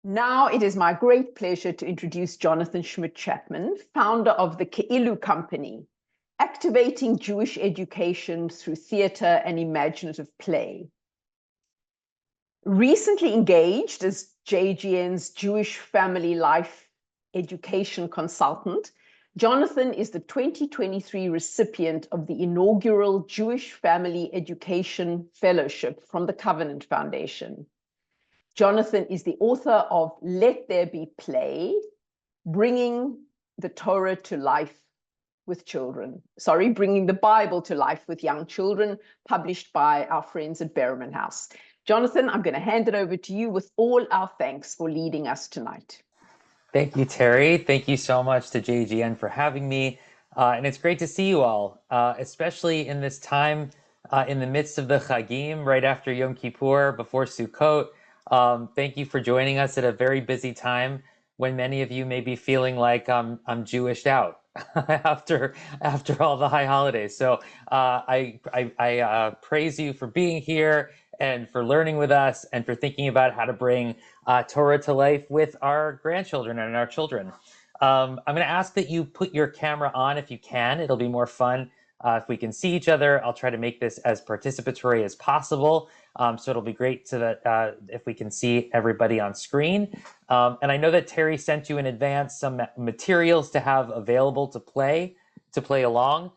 Now it is my great pleasure to introduce Jonathan Shmidt Chapman, founder of the Ke'ilu Company, activating Jewish education through theater and imaginative play. Recently engaged as JGN's Jewish Family Life Education Consultant, Jonathan is the 2023 recipient of the inaugural Jewish Family Education Fellowship from the Covenant Foundation. Jonathan is the author of Let There Be Play, Bringing the Torah to Life with Children. Bringing the Bible to life with young children, published by our friends at Behrman House. Jonathan, I'm going to hand it over to you with all our thanks for leading us tonight. Thank you, Terry. Thank you so much to JGN for having me. And it's great to see you all, especially in this time in the midst of the Chagim, right after Yom Kippur, before Sukkot. Thank you for joining us at a very busy time when many of you may be feeling like I'm Jewished out after all the high holidays. So I praise you for being here and for learning with us and for thinking about how to bring Torah to life with our grandchildren and our children. I'm going to ask that you put your camera on if you can. It'll be more fun if we can see each other. I'll try to make this as participatory as possible. So it'll be great so that if we can see everybody on screen. And I know that Terry sent you in advance some materials to have available to play along.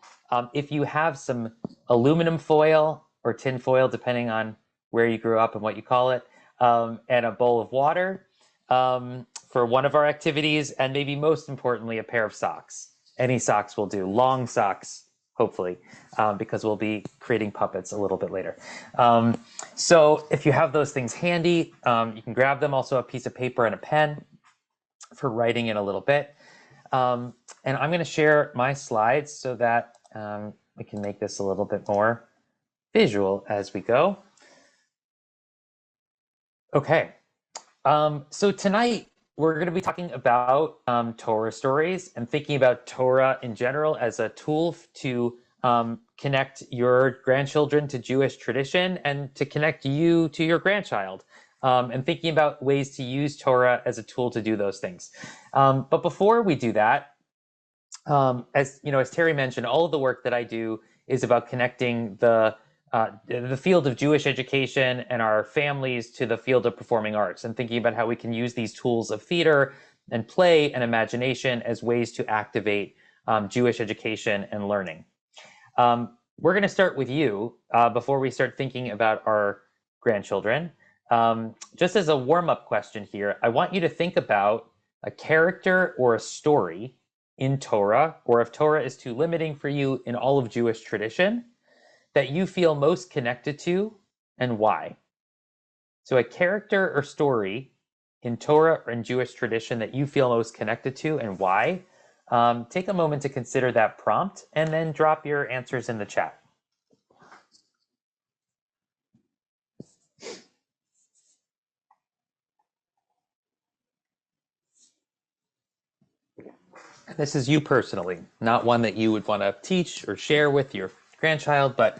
If you have some aluminum foil or tin foil, depending on where you grew up and what you call it, and a bowl of water for one of our activities, and maybe most importantly, a pair of socks. Any socks will do, long socks, hopefully, because we'll be creating puppets a little bit later. So if you have those things handy, you can grab them. Also a piece of paper and a pen for writing in a little bit. And I'm going to share my slides so that we can make this a little bit more visual as we go. Okay, so tonight we're going to be talking about Torah stories and thinking about Torah in general as a tool to connect your grandchildren to Jewish tradition and to connect you to your grandchild, and thinking about ways to use Torah as a tool to do those things. But before we do that, as Terry mentioned, all of the work that I do is about connecting the field of Jewish education and our families to the field of performing arts, and thinking about how we can use these tools of theater and play and imagination as ways to activate Jewish education and learning. We're going to start with you before we start thinking about our grandchildren. Just as a warm-up question here, I want you to think about a character or a story in Torah, or if Torah is too limiting for you, in all of Jewish tradition, that you feel most connected to and why. So a character or story in Torah or in Jewish tradition that you feel most connected to and why. Take a moment to consider that prompt and then drop your answers in the chat. This is you personally, not one that you would want to teach or share with your grandchild, but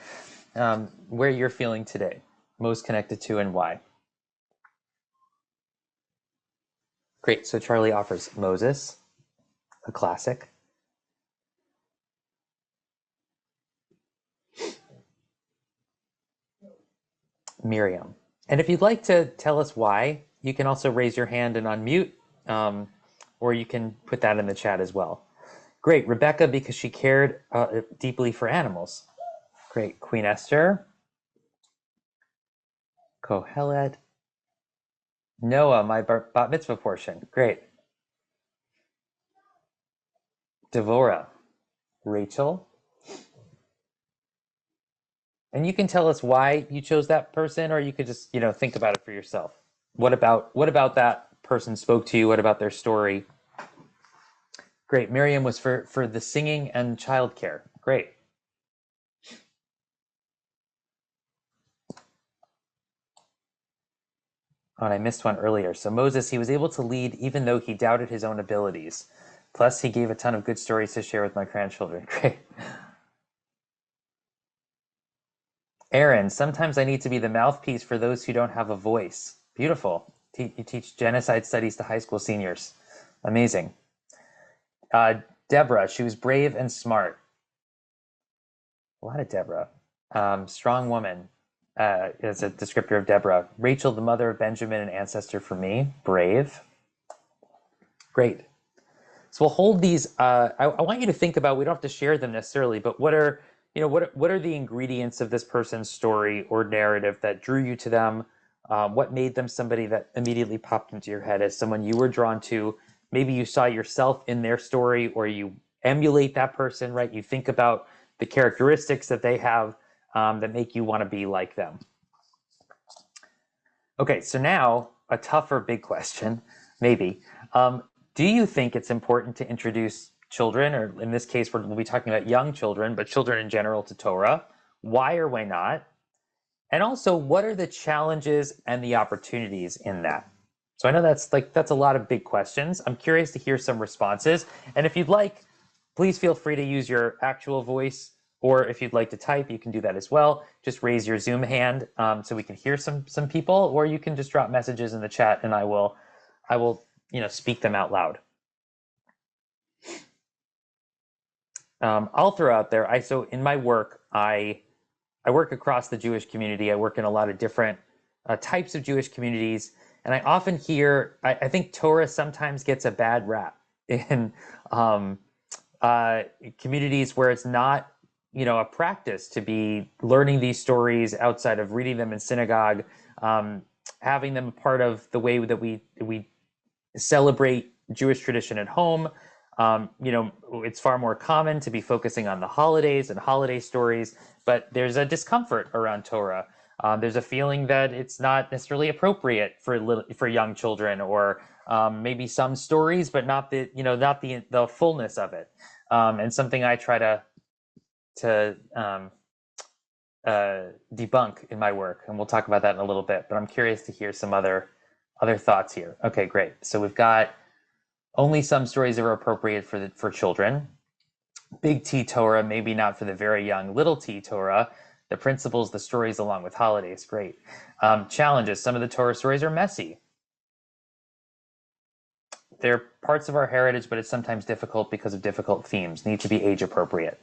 where you're feeling today, most connected to and why. Great, so Charlie offers Moses, a classic. Miriam. And if you'd like to tell us why, you can also raise your hand and unmute, or you can put that in the chat as well. Great, Rebecca, because she cared deeply for animals. Great, Queen Esther. Kohelet. Noah, my bat mitzvah portion. Great. Devorah. Rachel. And you can tell us why you chose that person, or you could just, think about it for yourself. What about that person spoke to you? What about their story? Great. Miriam was for the singing and childcare. Great. Oh, and I missed one earlier. So Moses, he was able to lead even though he doubted his own abilities. Plus, he gave a ton of good stories to share with my grandchildren. Great. Aaron, sometimes I need to be the mouthpiece for those who don't have a voice. Beautiful. You teach genocide studies to high school seniors. Amazing. Deborah, she was brave and smart. A lot of Deborah. Strong woman is a descriptor of Deborah. Rachel, the mother of Benjamin, an ancestor for me. Brave. Great. So we'll hold these. I want you to think about. We don't have to share them necessarily, but what are the ingredients of this person's story or narrative that drew you to them? What made them somebody that immediately popped into your head as someone you were drawn to? Maybe you saw yourself in their story, or you emulate that person, right? You think about the characteristics that they have that make you want to be like them. Okay, so now a tougher big question, maybe. Do you think it's important to introduce children, or in this case, we'll be talking about young children, but children in general, to Torah? Why or why not? And also, what are the challenges and the opportunities in that? So I know that's a lot of big questions. I'm curious to hear some responses. And if you'd like, please feel free to use your actual voice, or if you'd like to type, you can do that as well. Just raise your Zoom hand so we can hear some people, or you can just drop messages in the chat, and I will speak them out loud. I'll throw out there. So in my work, I work across the Jewish community. I work in a lot of different types of Jewish communities, and I often hear. I think Torah sometimes gets a bad rap in communities where it's not, a practice to be learning these stories outside of reading them in synagogue, having them a part of the way that we celebrate Jewish tradition at home. It's far more common to be focusing on the holidays and holiday stories, but there's a discomfort around Torah. There's a feeling that it's not necessarily appropriate for young children, or maybe some stories, but not the fullness of it. And something I try to debunk in my work, and we'll talk about that in a little bit. But I'm curious to hear some other thoughts here. Okay, great. So we've got only some stories that are appropriate for children. Big T Torah, maybe not for the very young. Little T Torah, the principles, the stories along with holidays. Great. Challenges. Some of the Torah stories are messy. They're parts of our heritage, but it's sometimes difficult because of difficult themes. Need to be age appropriate.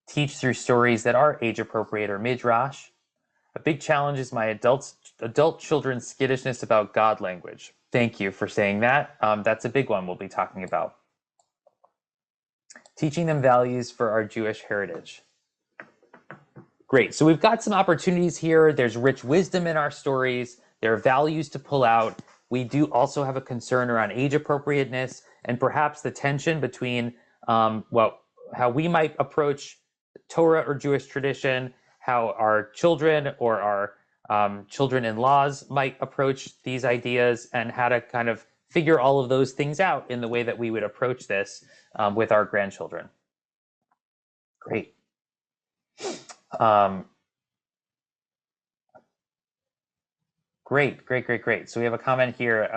Teach through stories that are age appropriate or midrash. A big challenge is my adult children's skittishness about God language. Thank you for saying that. That's a big one we'll be talking about. Teaching them values for our Jewish heritage. Great. So we've got some opportunities here. There's rich wisdom in our stories. There are values to pull out. We do also have a concern around age appropriateness and perhaps the tension between how we might approach Torah or Jewish tradition, how our children or our children-in-laws might approach these ideas, and how to kind of figure all of those things out in the way that we would approach this with our grandchildren. Great. Great. So we have a comment here.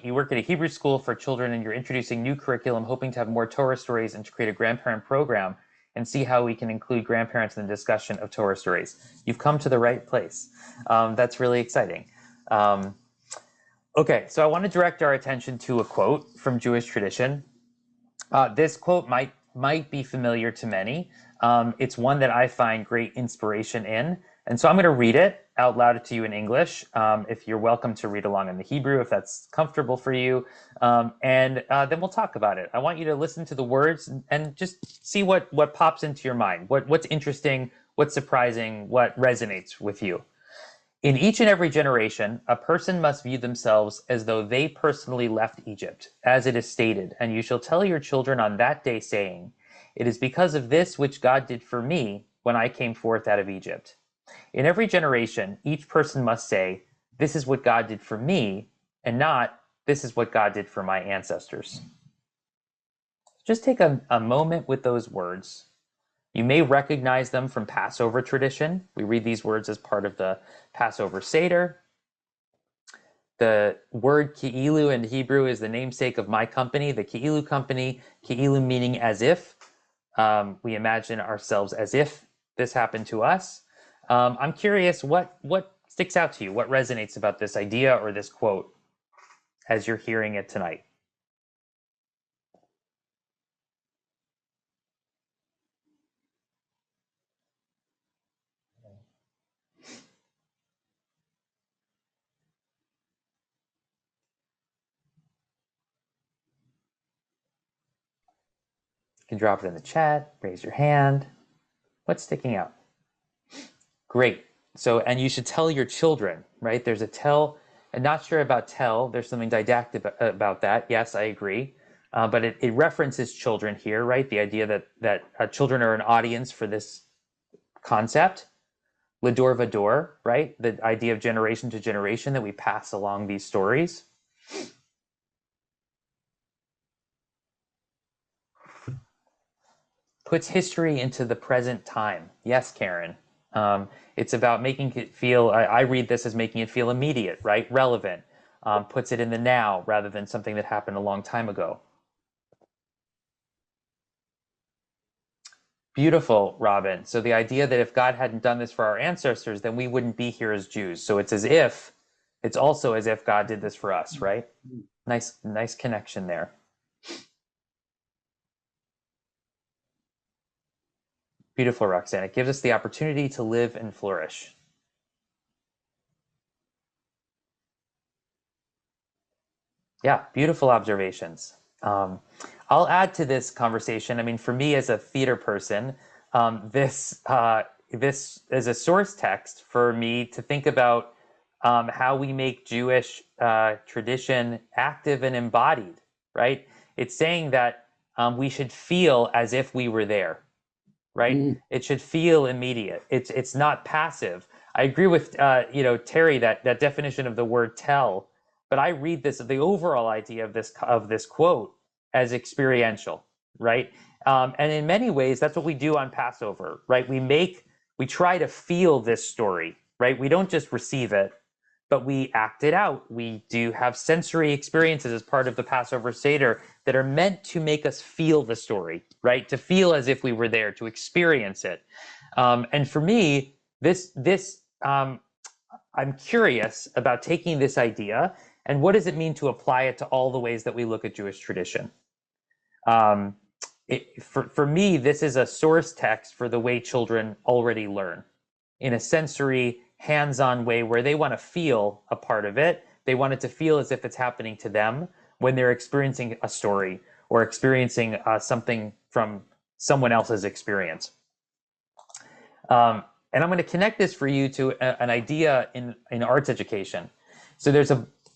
You work at a Hebrew school for children, and you're introducing new curriculum, hoping to have more Torah stories and to create a grandparent program and see how we can include grandparents in the discussion of Torah stories. You've come to the right place. That's really exciting. Okay, so I want to direct our attention to a quote from Jewish tradition. This quote might be familiar to many. It's one that I find great inspiration in. And so I'm going to read it out loud to you in English. If you're welcome to read along in the Hebrew, if that's comfortable for you. And then we'll talk about it. I want you to listen to the words and just see what pops into your mind. What's interesting, what's surprising, what resonates with you. In each and every generation, a person must view themselves as though they personally left Egypt, as it is stated, and you shall tell your children on that day, saying, it is because of this which God did for me when I came forth out of Egypt. In every generation, each person must say, this is what God did for me, and not, this is what God did for my ancestors. Just take a moment with those words. You may recognize them from Passover tradition. We read these words as part of the Passover Seder. The word ki'ilu in Hebrew is the namesake of my company, the ki'ilu company, ki'ilu meaning as if. We imagine ourselves as if this happened to us. I'm curious, what sticks out to you? What resonates about this idea or this quote as you're hearing it tonight. You can drop it in the chat, raise your hand. What's sticking out? Great. So, and you should tell your children, right? There's a tell, and not sure about tell. There's something didactic about that. Yes, I agree. But it references children here, right? The idea that children are an audience for this concept. Lador vador, right? The idea of generation to generation, that we pass along these stories. Puts history into the present time. Yes, Karen. It's about making it feel, I read this as making it feel immediate, right? Relevant. Puts it in the now rather than something that happened a long time ago. Beautiful, Robin. So the idea that if God hadn't done this for our ancestors, then we wouldn't be here as Jews. So it's also as if God did this for us, right? Nice connection there. Beautiful, Roxanne. It gives us the opportunity to live and flourish. Yeah, beautiful observations. I'll add to this conversation. I mean, for me as a theater person, this is a source text for me to think about how we make Jewish tradition active and embodied, right? It's saying that we should feel as if we were there, right? It should feel immediate. It's not passive. I agree with Terry that definition of the word tell, but I read the overall idea of this quote as experiential, right? And in many ways, that's what we do on Passover, right? We try to feel this story, right? We don't just receive it, but we act it out. We do have sensory experiences as part of the Passover Seder that are meant to make us feel the story, right? To feel as if we were there, to experience it. And for me, I'm curious about taking this idea and what does it mean to apply it to all the ways that we look at Jewish tradition. For me, this is a source text for the way children already learn in a sensory, hands-on way where they want to feel a part of it. They want it to feel as if it's happening to them when they're experiencing a story or experiencing something from someone else's experience. And I'm going to connect this for you to an idea in arts education. So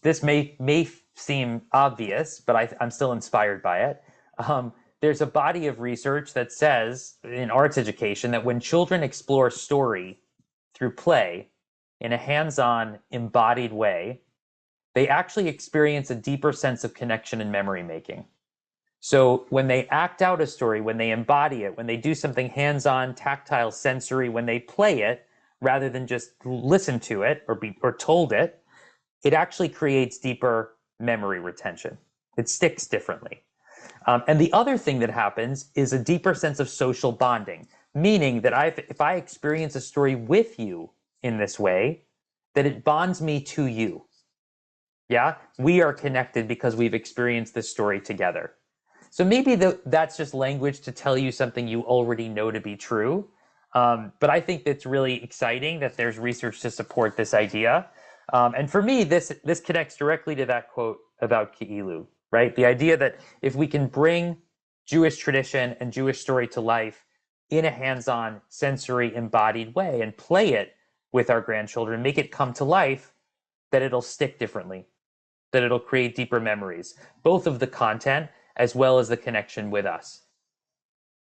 this may seem obvious, but I'm still inspired by it. There's a body of research that says in arts education that when children explore story through play in a hands-on, embodied way, they actually experience a deeper sense of connection and memory making. So when they act out a story, when they embody it, when they do something hands-on, tactile, sensory, when they play it, rather than just listen to it or told it, it actually creates deeper memory retention. It sticks differently. And the other thing that happens is a deeper sense of social bonding, meaning that if I experience a story with you in this way, that it bonds me to you. Yeah, we are connected because we've experienced this story together. So maybe that's just language to tell you something you already know to be true. But I think it's really exciting that there's research to support this idea. And for me, this connects directly to that quote about Ki'ilu, right? The idea that if we can bring Jewish tradition and Jewish story to life in a hands-on, sensory, embodied way and play it with our grandchildren, make it come to life, that it'll stick differently, that it'll create deeper memories, both of the content as well as the connection with us.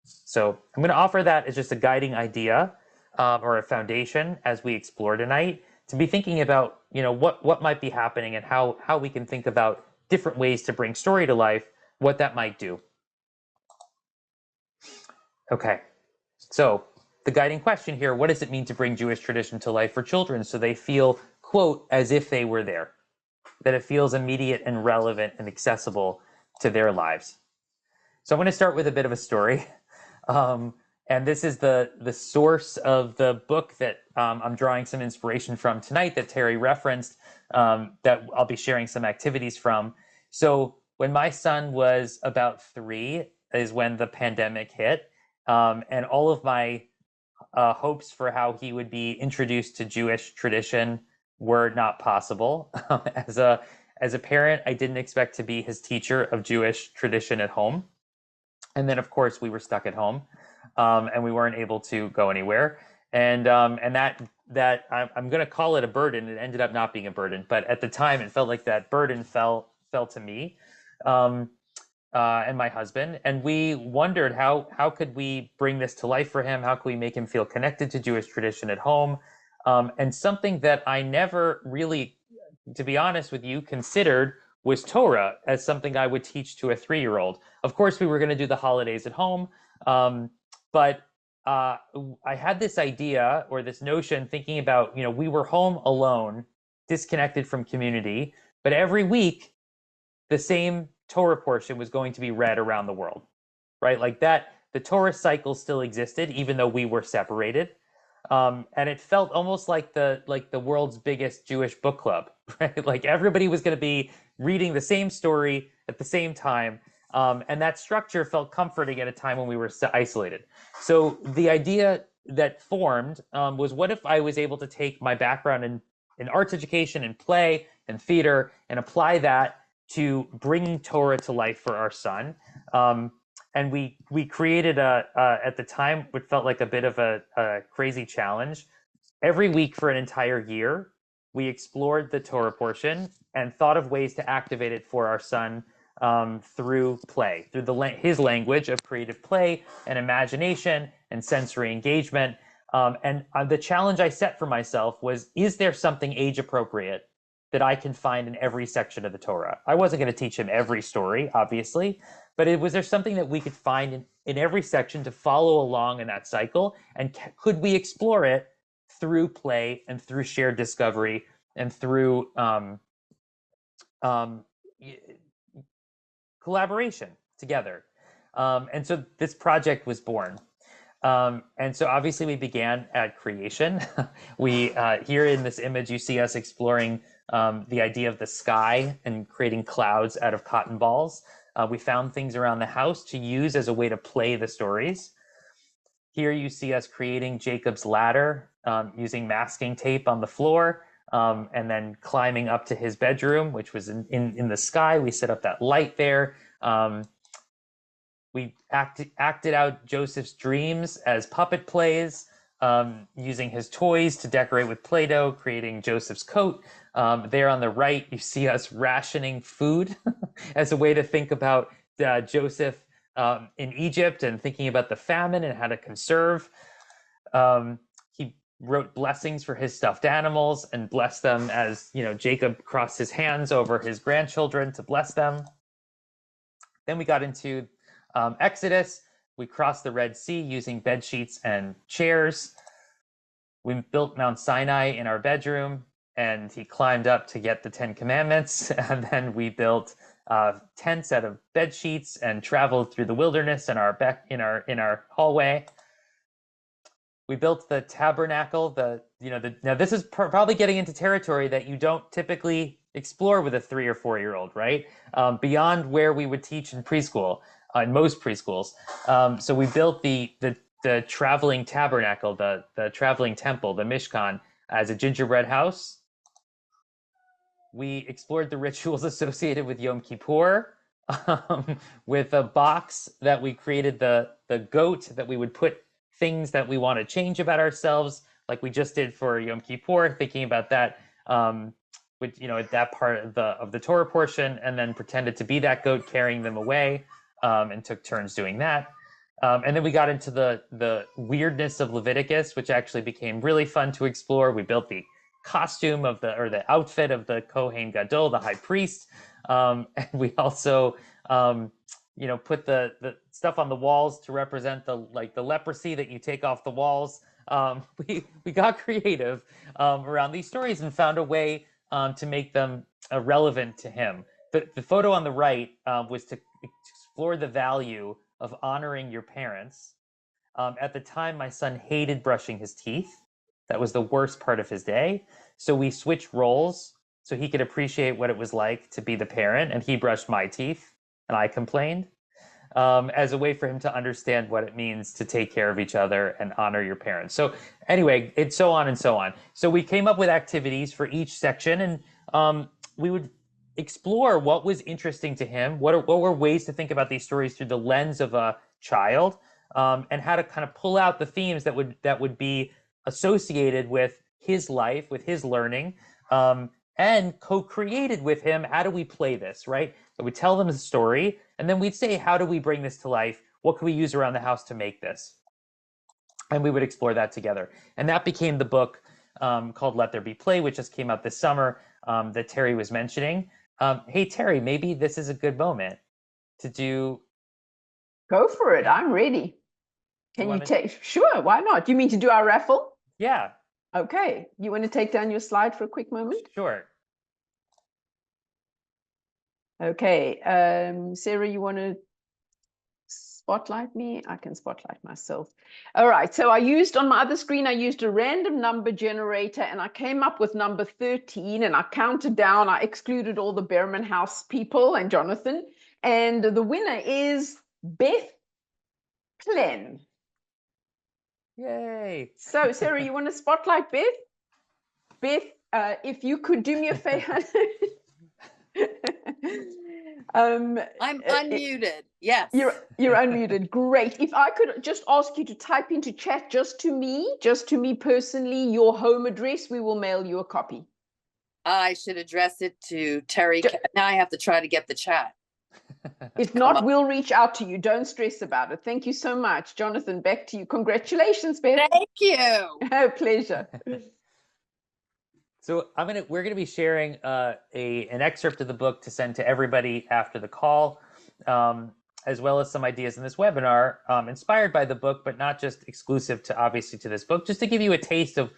So I'm going to offer that as just a guiding idea or a foundation as we explore tonight, to be thinking about, what might be happening and how we can think about different ways to bring story to life, what that might do. Okay, so the guiding question here, what does it mean to bring Jewish tradition to life for children so they feel, quote, as if they were there, that it feels immediate and relevant and accessible to their lives? So I'm going to start with a bit of a story. And And this is the source of the book that I'm drawing some inspiration from tonight that Terry referenced, that I'll be sharing some activities from. So when my son was about 3 is when the pandemic hit, and all of my hopes for how he would be introduced to Jewish tradition were not possible. As a parent, I didn't expect to be his teacher of Jewish tradition at home. And then, of course, we were stuck at home, and we weren't able to go anywhere. And that I'm going to call it a burden. It ended up not being a burden, but at the time, it felt like that burden fell to me, um, and my husband. And we wondered how could we bring this to life for him? How could we make him feel connected to Jewish tradition at home? And something that I never really, to be honest with you, considered was Torah as something I would teach to a 3-year-old. Of course, we were going to do the holidays at home, but I had this idea or this notion thinking about, we were home alone, disconnected from community, but every week the same Torah portion was going to be read around the world, right? Like that, the Torah cycle still existed, even though we were separated. And it felt almost like the world's biggest Jewish book club, right? Like everybody was going to be reading the same story at the same time, and that structure felt comforting at a time when we were isolated. So the idea that formed was, what if I was able to take my background in arts education and play and theater and apply that to bringing Torah to life for our son? And we created at the time what felt like a bit of a crazy challenge. Every week for an entire year, we explored the Torah portion and thought of ways to activate it for our son, through play, through his language of creative play and imagination and sensory engagement. And the challenge I set for myself was, is there something age appropriate that I can find in every section of the Torah? I wasn't going to teach him every story, obviously, but was there something that we could find in every section to follow along in that cycle? And could we explore it through play and through shared discovery and through um, collaboration together? And so this project was born. And so obviously we began at creation. We here in this image, you see us exploring the idea of the sky and creating clouds out of cotton balls. We found things around the house to use as a way to play the stories. Here you see us creating Jacob's ladder, using masking tape on the floor, and then climbing up to his bedroom, which was in the sky. We set up that light there. We acted out Joseph's dreams as puppet plays, using his toys to decorate with Play-Doh, creating Joseph's coat. There on the right, you see us rationing food as a way to think about Joseph in Egypt and thinking about the famine and how to conserve. He wrote blessings for his stuffed animals and blessed them as, Jacob crossed his hands over his grandchildren to bless them. Then we got into Exodus. We crossed the Red Sea using bed sheets and chairs. We built Mount Sinai in our bedroom, and he climbed up to get the 10 Commandments. And then we built tents out of bed sheets and traveled through the wilderness in our hallway. We built the tabernacle. Now this is probably getting into territory that you don't typically explore with a 3 or 4-year-old, right? Beyond where we would teach in preschool, in most preschools. So we built the traveling tabernacle, the traveling temple, the Mishkan, as a gingerbread house. We explored the rituals associated with Yom Kippur, with a box that we created the goat that we would put things that we want to change about ourselves, like we just did for Yom Kippur, thinking about that, at that part of the Torah portion, and then pretended to be that goat carrying them away, and took turns doing that. And then we got into the weirdness of Leviticus, which actually became really fun to explore. We built the costume the outfit of the Kohen Gadol, the high priest, and we also put the stuff on the walls to represent the leprosy that you take off the walls. We got creative around these stories and found a way to make them relevant to him. The photo on the right was to explore the value of honoring your parents, At the time, my son hated brushing his teeth. That was the worst part of his day. So we switched roles so he could appreciate what it was like to be the parent, and he brushed my teeth, and I complained, as a way for him to understand what it means to take care of each other and honor your parents. So anyway, it's so on and so on. So we came up with activities for each section, and we would explore what was interesting to him, what were ways to think about these stories through the lens of a child, and how to kind of pull out the themes that would be associated with his life, with his learning, and co-created with him. How do we play this, right? So we tell them the story, and then we'd say, how do we bring this to life? What can we use around the house to make this? And we would explore that together. And that became the book called Let There Be Play, which just came out this summer, that Terry was mentioning. Hey, Terry, maybe this is a good moment to do. Go for it. I'm ready. Can you take? Sure, why not? You mean to do our raffle? Yeah. Okay. You want to take down your slide for a quick moment? Sure. Okay. Sarah, you want to spotlight me? I can spotlight myself. All right. So I used on my other screen, I used a random number generator, and I came up with number 13, and I counted down. I excluded all the Behrman House people and Jonathan. And the winner is Beth Plen. Yay. So, Sarah, you want to spotlight Beth? Beth, if you could do me a favor. I'm unmuted. Yes. You're unmuted. Great. If I could just ask you to type into chat just to me personally, your home address, we will mail you a copy. I should address it to Terry. Now I have to try to get the chat. If not, we'll reach out to you. Don't stress about it. Thank you so much. Jonathan, back to you. Congratulations, Beth. Thank you. Pleasure. So we're gonna be sharing an excerpt of the book to send to everybody after the call, as well as some ideas in this webinar inspired by the book, but not just exclusive to obviously to this book, just to give you a taste of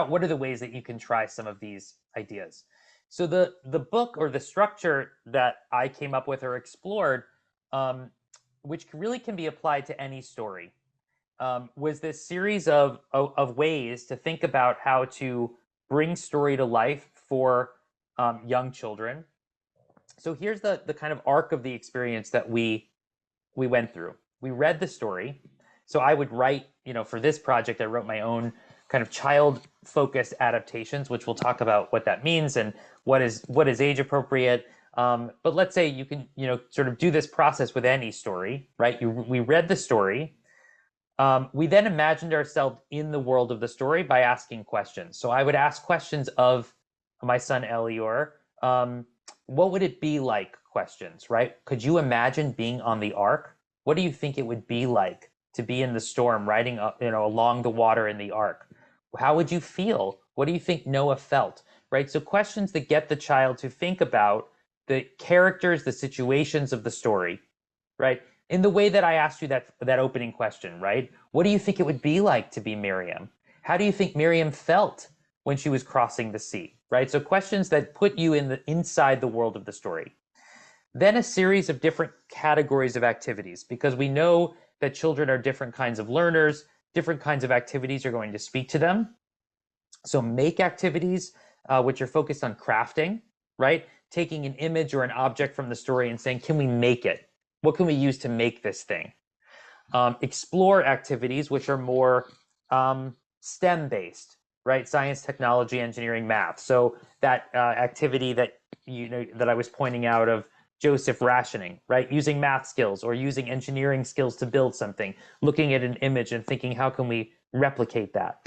what are the ways that you can try some of these ideas. So the book, or the structure that I came up with or explored, which really can be applied to any story, was this series of ways to think about how to bring story to life for young children. So here's the kind of arc of the experience that we went through. We read the story. So I would write, for this project, I wrote my own kind of child-focused adaptations, which we'll talk about what that means and what is age appropriate. But let's say you can, sort of do this process with any story, right? We read the story. We then imagined ourselves in the world of the story by asking questions. So I would ask questions of my son Elior. What would it be like? Questions, right? Could you imagine being on the ark? What do you think it would be like to be in the storm, riding up, along the water in the ark? How would you feel? What do you think Noah felt? Right? So questions that get the child to think about the characters, the situations of the story, right? In the way that I asked you that opening question, right? What do you think it would be like to be Miriam? How do you think Miriam felt when she was crossing the sea, right? So questions that put you inside the world of the story. Then a series of different categories of activities, because we know that children are different kinds of learners, different kinds of activities are going to speak to them. So make activities, which are focused on crafting, right? Taking an image or an object from the story and saying, can we make it? What can we use to make this thing? Explore activities, which are more STEM-based, right? Science, technology, engineering, math. So that activity that that I was pointing out of Joseph rationing, right? Using math skills or using engineering skills to build something, looking at an image and thinking, how can we replicate that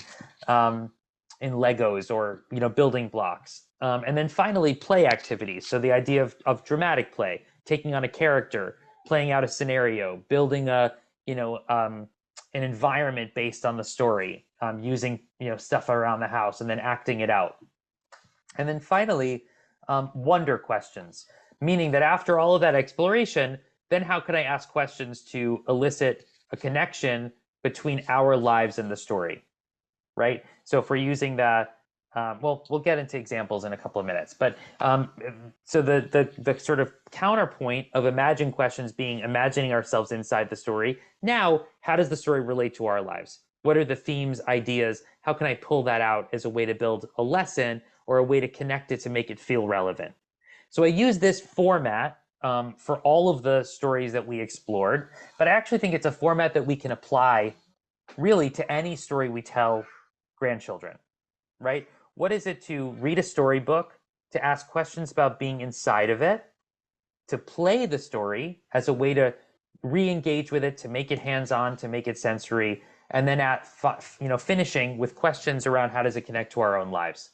in Legos or building blocks? And then finally, play activities. So the idea of dramatic play, taking on a character, playing out a scenario, building an environment based on the story, using stuff around the house and then acting it out. And then finally, wonder questions, meaning that after all of that exploration, then how can I ask questions to elicit a connection between our lives and the story, right? So if we're using the well, we'll get into examples in a couple of minutes. But so the sort of counterpoint of imagine questions being imagining ourselves inside the story. Now, how does the story relate to our lives? What are the themes, ideas? How can I pull that out as a way to build a lesson or a way to connect it to make it feel relevant? So I use this format for all of the stories that we explored, but I actually think it's a format that we can apply really to any story we tell grandchildren, right? What is it to read a storybook, to ask questions about being inside of it, to play the story as a way to re-engage with it, to make it hands-on, to make it sensory, and then finishing with questions around how does it connect to our own lives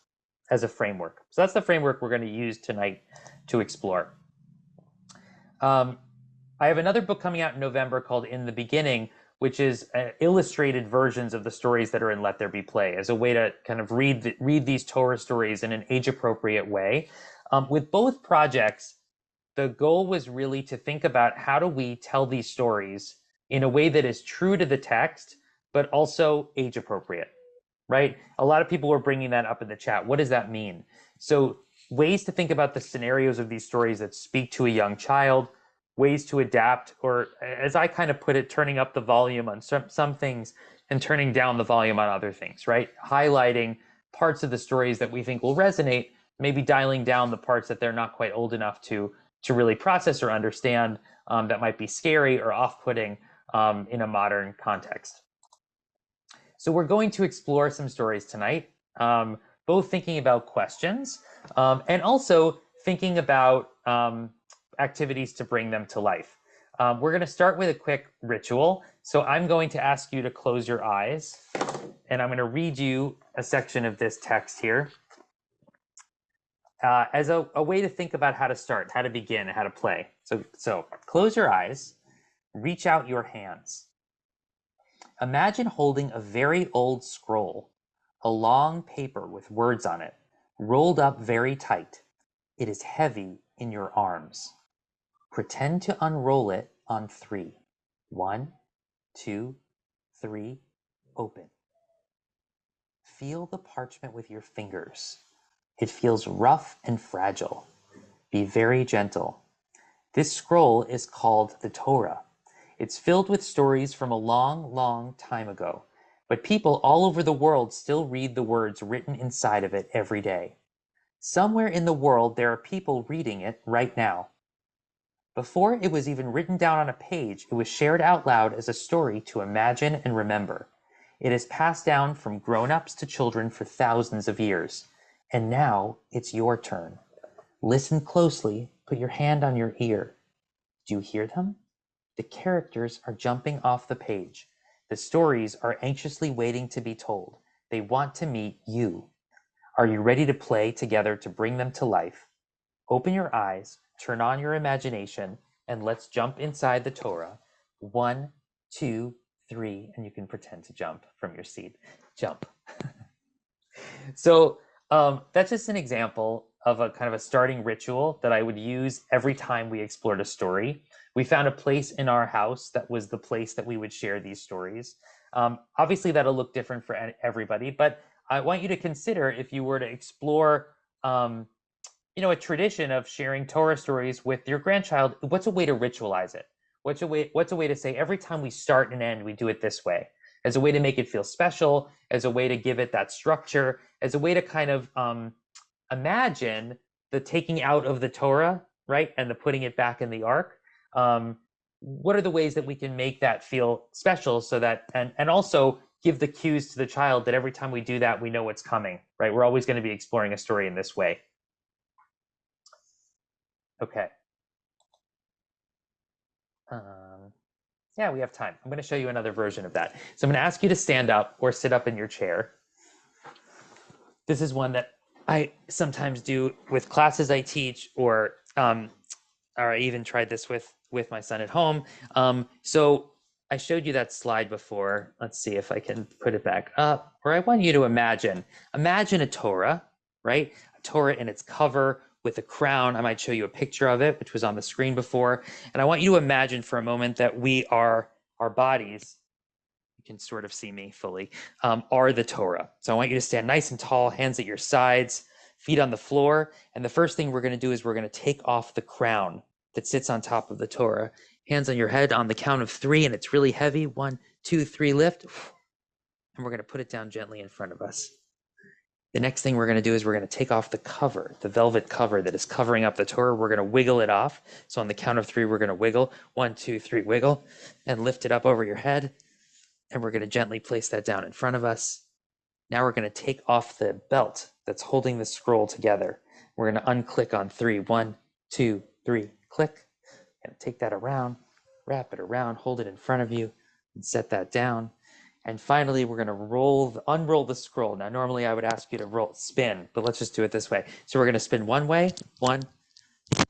as a framework. So that's the framework we're going to use tonight to explore. I have another book coming out in November called In the Beginning, which is illustrated versions of the stories that are in Let There Be Play as a way to kind of read these Torah stories in an age-appropriate way. With both projects, the goal was really to think about how do we tell these stories in a way that is true to the text, but also age-appropriate, right? A lot of people were bringing that up in the chat. What does that mean? So ways to think about the scenarios of these stories that speak to a young child, ways to adapt, or as I kind of put it, turning up the volume on some things and turning down the volume on other things, right? Highlighting parts of the stories that we think will resonate, maybe dialing down the parts that they're not quite old enough to really process or understand, that might be scary or off-putting in a modern context. So we're going to explore some stories tonight, both thinking about questions and also thinking about activities to bring them to life. We're going to start with a quick ritual. So I'm going to ask you to close your eyes, and I'm going to read you a section of this text here as a way to think about how to start, how to begin, how to play. So close your eyes, reach out your hands. Imagine holding a very old scroll, a long paper with words on it, rolled up very tight. It is heavy in your arms. Pretend to unroll it on 3. 1, 2, 3, open. Feel the parchment with your fingers. It feels rough and fragile. Be very gentle. This scroll is called the Torah. It's filled with stories from a long, long time ago, but people all over the world still read the words written inside of it every day. Somewhere in the world, there are people reading it right now. Before it was even written down on a page, it was shared out loud as a story to imagine and remember. It is passed down from grown-ups to children for thousands of years. And now it's your turn. Listen closely. Put your hand on your ear. Do you hear them? The characters are jumping off the page. The stories are anxiously waiting to be told. They want to meet you. Are you ready to play together to bring them to life? Open your eyes, turn on your imagination, and let's jump inside the Torah. 1, 2, 3, and you can pretend to jump from your seat. Jump. So that's just an example of a kind of a starting ritual that I would use every time we explored a story. We found a place in our house that was the place that we would share these stories. Obviously, that'll look different for everybody, but I want you to consider if you were to explore a tradition of sharing Torah stories with your grandchild, what's a way to ritualize it? What's a way to say every time we start and end, we do it this way, as a way to make it feel special, as a way to give it that structure, as a way to kind of imagine the taking out of the Torah, right, and the putting it back in the ark. What are the ways that we can make that feel special so that, and also give the cues to the child that every time we do that, we know what's coming, right? We're always going to be exploring a story in this way. Okay. Yeah, we have time. I'm going to show you another version of that. So I'm going to ask you to stand up or sit up in your chair. This is one that I sometimes do with classes I teach, or I even tried this with my son at home. So I showed you that slide before. Let's see if I can put it back up. Or I want you to imagine a Torah, right? A Torah in its cover with a crown. I might show you a picture of it, which was on the screen before. And I want you to imagine for a moment that we are our bodies. You can sort of see me fully, are the Torah. So I want you to stand nice and tall, hands at your sides, feet on the floor. And the first thing we're going to do is we're going to take off the crown that sits on top of the Torah. Hands on your head on the count of 3, and it's really heavy. 1, 2, 3, lift. And we're going to put it down gently in front of us. The next thing we're going to do is we're going to take off the cover, the velvet cover that is covering up the Torah. We're going to wiggle it off. So on the count of 3, we're going to wiggle. 1, 2, 3, wiggle, and lift it up over your head. And we're going to gently place that down in front of us. Now we're going to take off the belt that's holding the scroll together. We're going to unclick on 3. 1, 2, 3, click. And take that around, wrap it around, hold it in front of you, and set that down. And finally, we're going to unroll the scroll. Now, normally I would ask you to spin, but let's just do it this way. So we're going to spin one way, 1, 2,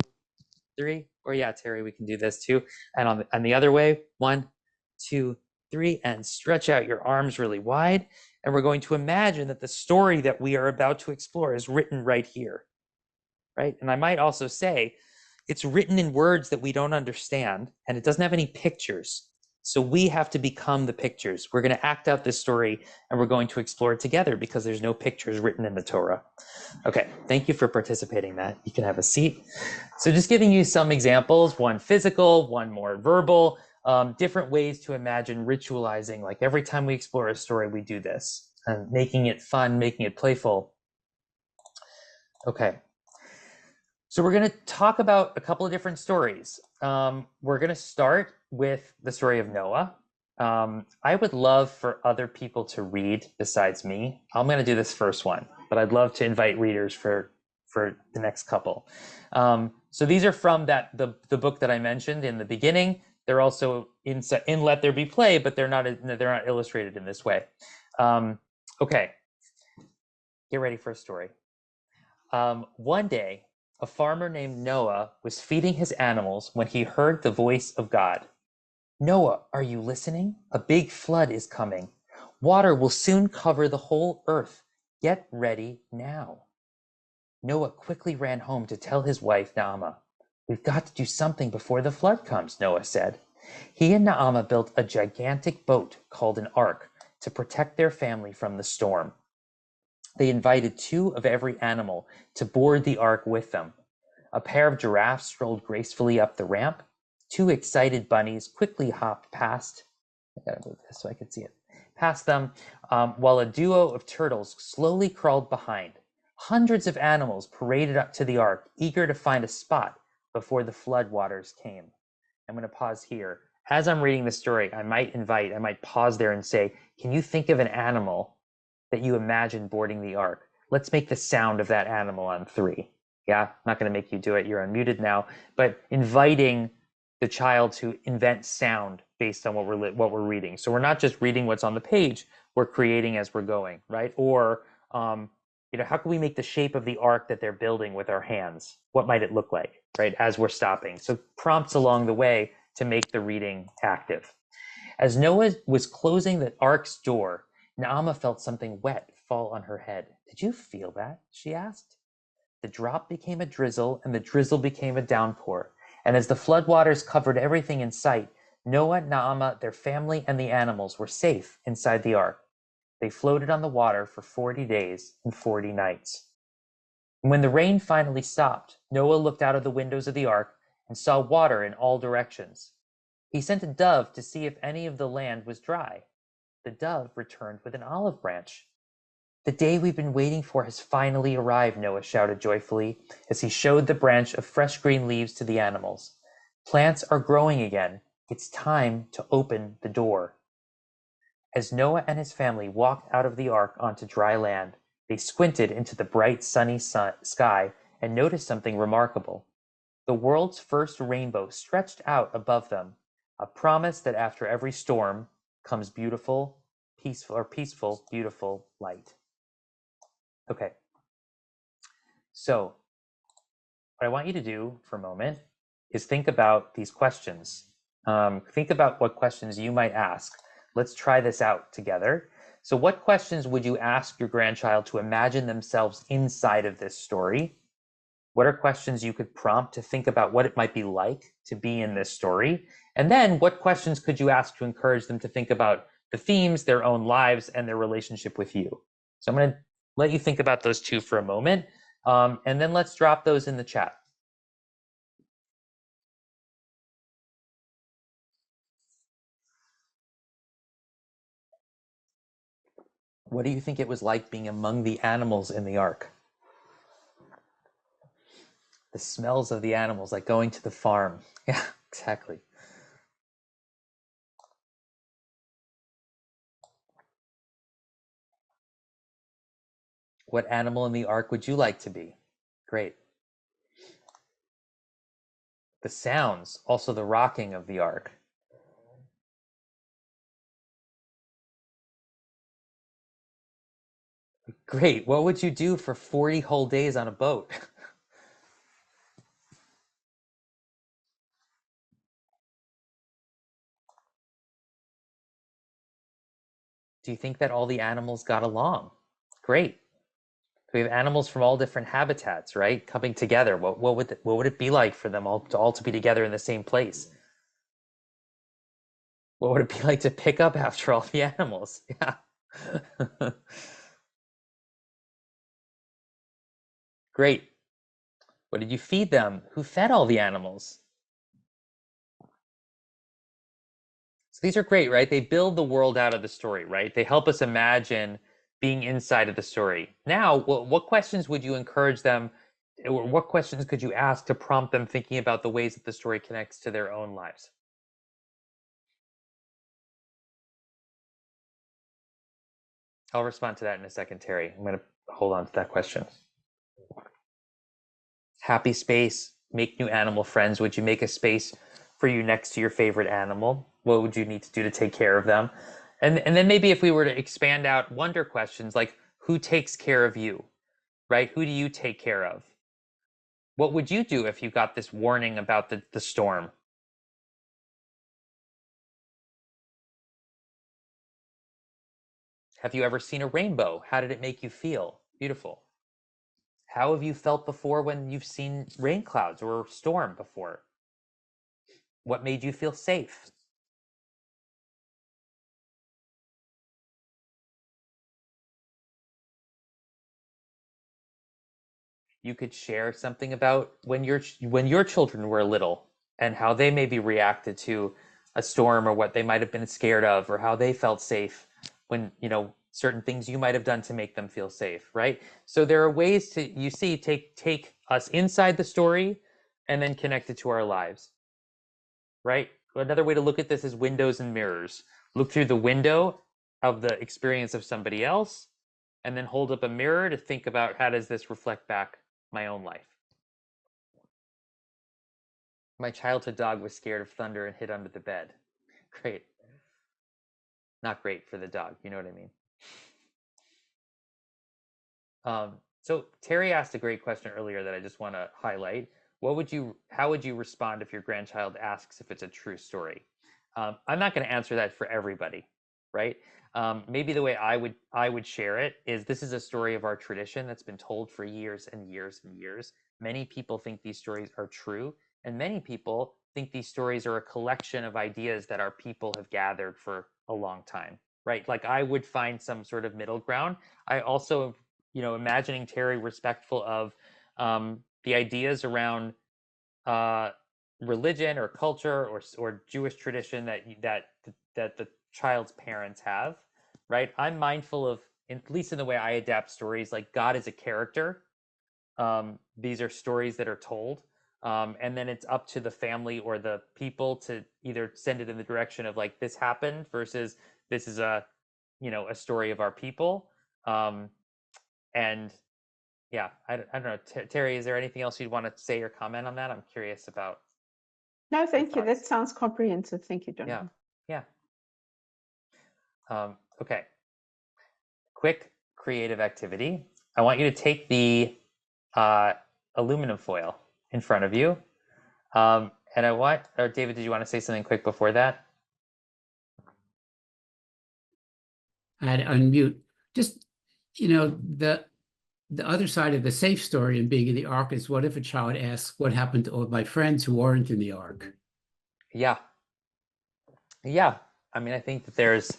3, or yeah, Terry, we can do this too. And on the other way, 1, 2, 3, and stretch out your arms really wide. And we're going to imagine that the story that we are about to explore is written right here, right? And I might also say it's written in words that we don't understand, and it doesn't have any pictures. So we have to become the pictures. We're going to act out this story, and we're going to explore it together because there's no pictures written in the Torah. Okay, thank you for participating in that. You can have a seat. So just giving you some examples, one physical, one more verbal, different ways to imagine ritualizing. Like every time we explore a story, we do this, and making it fun, making it playful. Okay. So we're going to talk about a couple of different stories. We're going to start with the story of Noah. I would love for other people to read besides me. I'm going to do this first one, but I'd love to invite readers for the next couple. So these are from the book that I mentioned in the beginning. They're also in Let There Be Play, but they're not illustrated in this way. Okay, get ready for a story. One day, a farmer named Noah was feeding his animals when he heard the voice of God. Noah, are you listening? A big flood is coming. Water will soon cover the whole earth. Get ready now. Noah quickly ran home to tell his wife, Naamah. We've got to do something before the flood comes, Noah said. He and Naamah built a gigantic boat called an ark to protect their family from the storm. They invited 2 of every animal to board the ark with them. A pair of giraffes strolled gracefully up the ramp. 2 excited bunnies quickly hopped past. I gotta move this so I can see it. Past them, while a duo of turtles slowly crawled behind. Hundreds of animals paraded up to the ark, eager to find a spot before the flood waters came. I'm going to pause here. As I'm reading the story, I might pause there and say, can you think of an animal that you imagine boarding the ark? Let's make the sound of that animal on 3. Yeah, I'm not going to make you do it. You're unmuted now. But inviting the child to invent sound based on what we're reading. So we're not just reading what's on the page. We're creating as we're going, right? Or how can we make the shape of the ark that they're building with our hands? What might it look like, right? As we're stopping. So prompts along the way to make the reading active. As Noah was closing the ark's door, Naamah felt something wet fall on her head. Did you feel that? She asked. The drop became a drizzle, and the drizzle became a downpour. And as the floodwaters covered everything in sight, Noah, Naamah, their family, and the animals were safe inside the ark. They floated on the water for 40 days and 40 nights. And when the rain finally stopped, Noah looked out of the windows of the ark and saw water in all directions. He sent a dove to see if any of the land was dry. The dove returned with an olive branch. The day we've been waiting for has finally arrived, Noah shouted joyfully as he showed the branch of fresh green leaves to the animals. Plants are growing again. It's time to open the door. As Noah and his family walked out of the ark onto dry land, they squinted into the bright sunny sky and noticed something remarkable. The world's first rainbow stretched out above them, a promise that after every storm comes peaceful, beautiful light. Okay. So what I want you to do for a moment is think about these questions. Think about what questions you might ask. Let's try this out together. So what questions would you ask your grandchild to imagine themselves inside of this story? What are questions you could prompt to think about what it might be like to be in this story? And then what questions could you ask to encourage them to think about the themes, their own lives, and their relationship with you. So I'm going to let you think about those two for a moment, and then let's drop those in the chat. What do you think it was like being among the animals in the ark? The smells of the animals, like going to the farm. Yeah, exactly. What animal in the ark would you like to be? Great. The sounds, also the rocking of the ark. Great. What would you do for 40 whole days on a boat? Do you think that all the animals got along? Great. We have animals from all different habitats, right? Coming together. What would it be like for them all to be together in the same place? What would it be like to pick up after all the animals? Yeah. Great. What did you feed them? Who fed all the animals? So these are great, right? They build the world out of the story, right? They help us imagine being inside of the story. Now, what questions would you encourage them, or what questions could you ask to prompt them thinking about the ways that the story connects to their own lives? I'll respond to that in a second, Terry. I'm going to hold on to that question. Happy space, make new animal friends. Would you make a space for you next to your favorite animal? What would you need to do to take care of them? And then maybe if we were to expand out wonder questions like who takes care of you, right? Who do you take care of? What would you do if you got this warning about the storm? Have you ever seen a rainbow? How did it make you feel? Beautiful. How have you felt before when you've seen rain clouds or a storm before? What made you feel safe? You could share something about when your children were little and how they maybe reacted to a storm or what they might have been scared of or how they felt safe when certain things you might have done to make them feel safe, right? So there are ways to take us inside the story and then connect it to our lives, right? Another way to look at this is windows and mirrors. Look through the window of the experience of somebody else and then hold up a mirror to think about how does this reflect back my own life. My childhood dog was scared of thunder and hid under the bed. Great. Not great for the dog, you know what I mean? So Terry asked a great question earlier that I just want to highlight. How would you respond if your grandchild asks if it's a true story? I'm not going to answer that for everybody, right? Maybe the way I would share it is this is a story of our tradition that's been told for years and years and years. Many people think these stories are true, and many people think these stories are a collection of ideas that our people have gathered for a long time, right? Like I would find some sort of middle ground. I also, imagining Terry respectful of the ideas around religion or culture or Jewish tradition that the child's parents have, right? I'm mindful of, at least in the way I adapt stories, like God is a character. These are stories that are told, and then it's up to the family or the people to either send it in the direction of like this happened versus this is a story of our people. And yeah, I don't know. Terry, is there anything else you'd want to say or comment on that? I'm curious about. No, thank you. That thoughts. sounds comprehensive. Thank you, Jonathan. Yeah. Okay. Quick creative activity. I want you to take the aluminum foil in front of you. And or David, did you want to say something quick before that? I had to unmute. Just, the other side of the safe story and being in the ark is what if a child asks what happened to all my friends who aren't in the ark? Yeah. I mean, I think that there's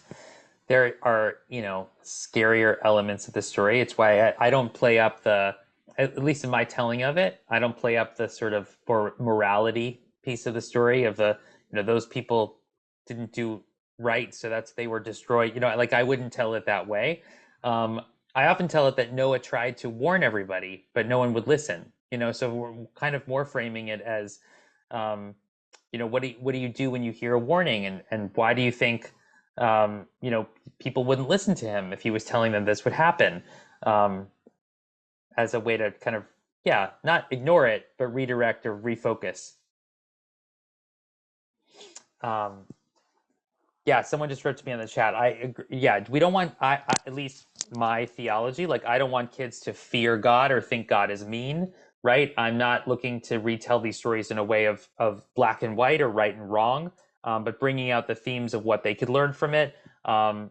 there are, you know, scarier elements of the story. It's why I don't play up the, at least in my telling of it, I don't play up the sort of morality piece of the story of the, you know, those people didn't do right, so they were destroyed. You know, like I wouldn't tell it that way. I often tell it that Noah tried to warn everybody, but no one would listen. You know, so we're kind of more framing it as, you know, what do you do when you hear a warning, and why do you think, you know, people wouldn't listen to him if he was telling them this would happen, as a way to kind of, yeah, not ignore it, but redirect or refocus. Yeah, someone just wrote to me in the chat. I agree. Yeah, we don't want, at least my theology, like I don't want kids to fear God or think God is mean, right? I'm not looking to retell these stories in a way of black and white or right and wrong, but bringing out the themes of what they could learn from it, and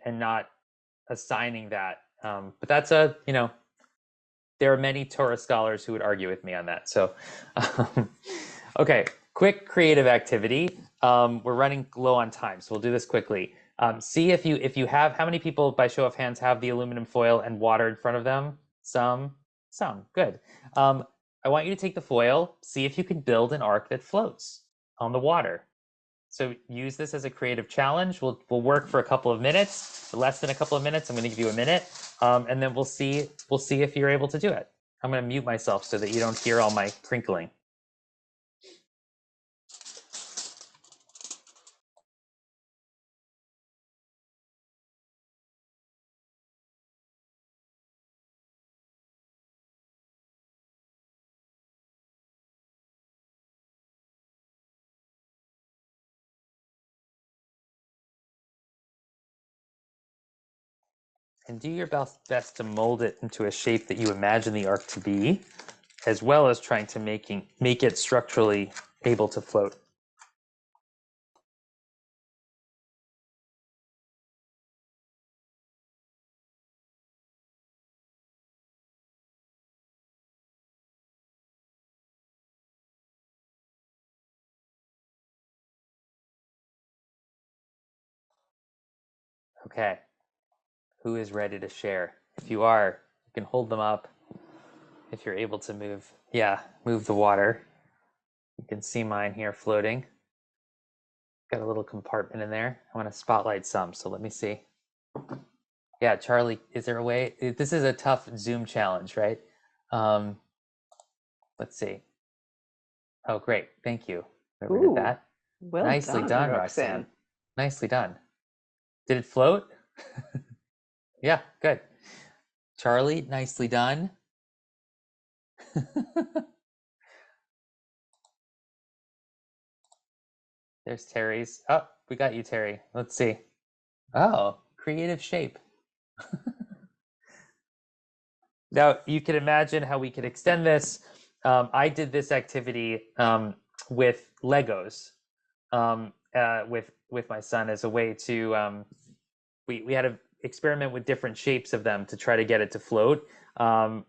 not assigning that. But that's you know, there are many Torah scholars who would argue with me on that. So, okay, quick creative activity. We're running low on time, so we'll do this quickly. See if you have, how many people by show of hands have the aluminum foil and water in front of them? Some, good. I want you to take the foil, see if you can build an ark that floats on the water. So use this as a creative challenge. We'll work for a couple of minutes, less than a couple of minutes. I'm going to give you a minute, and then we'll see if you're able to do it. I'm going to mute myself so that you don't hear all my crinkling. And do your best to mold it into a shape that you imagine the ark to be, as well as trying to make it structurally able to float. Okay, who is ready to share? If you are, you can hold them up. If you're able to move, move the water. You can see mine here floating. Got a little compartment in there. I want to spotlight some, so let me see. Yeah, Charlie, is there a way? This is a tough Zoom challenge, right? Let's see. Oh, great. Thank you. Whoever did that. Well Nicely done, Roxanne. Nicely done. Did it float? Yeah, good. Charlie, nicely done. There's Terry's. Oh, we got you, Terry. Let's see. Oh, creative shape. Now, you can imagine how we could extend this. I did this activity with Legos with my son as a way to, we had to experiment with different shapes of them to try to get it to float.